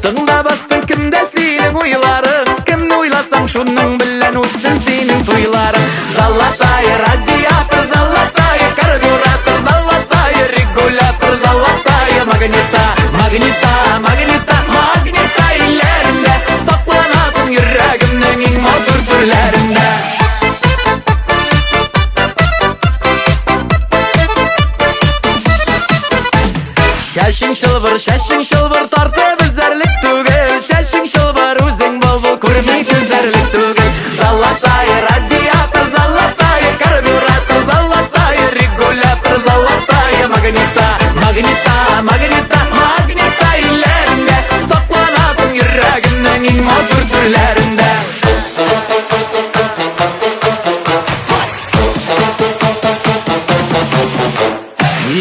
Тыңдабастың кімді сенің ойларың, кімні ойласаң шуның білән өтсін сенің тойларың. Золотая радиатор, золотая карбюратор, золотая регулятор, золотая магнита, магнита, магнита, магнита илләрендә сакланасың йөрәгемнең иң матур төрләрендә. Шашың шылбыр тартып үзәрлек түгел. Шашың шылбыр үзең бол күрмей күзәрлек түгел. Золотая радиатор, золотая карбюратор, золотая регулятор, золотая магнита, магнита, магнита, магнита илләрендә сакланасың йөрәгемнең иң матур төрләрендә.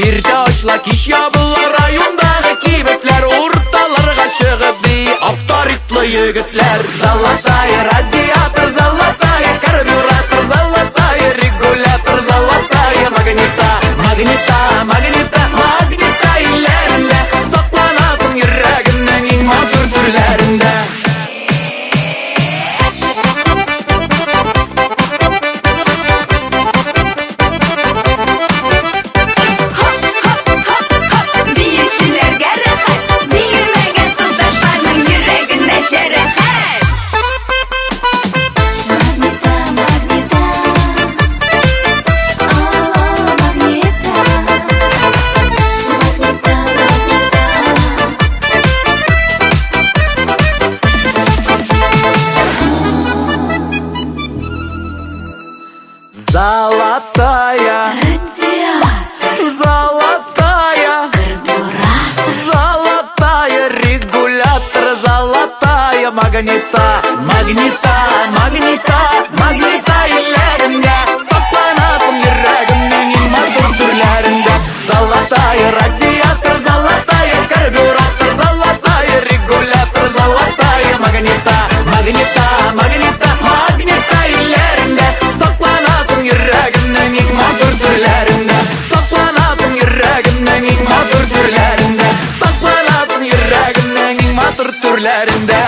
Иртә ашла кич ябылар райондагы кибетләр, урталарга чыгып ди авторитлы егетләр. Золотая радиатор, золотая карбюратор, золотая регулятор, золотая магнита, магнита, магнита, магнита илләрендә сакланасың йөрәгемнең иң матур төрләрендә. Золотая радиатор, золотая карбюратор, золотая регулятор, золотая магнита, магнита, магнита, магнита илләрендә сакланасың йөрәгемнең иң матур төрләрендә. Золотая радиатор, золотая карбюратор, золотая регулятор, золотая магнита, магнита, магнита, магнита илләрендә сакланасың йөрәгемнең иң матур төрләрендә. Сакланасың йөрәгемнең иң матур төрләрендә. Сакланасың йөрәгемнең иң матур төрләрендә.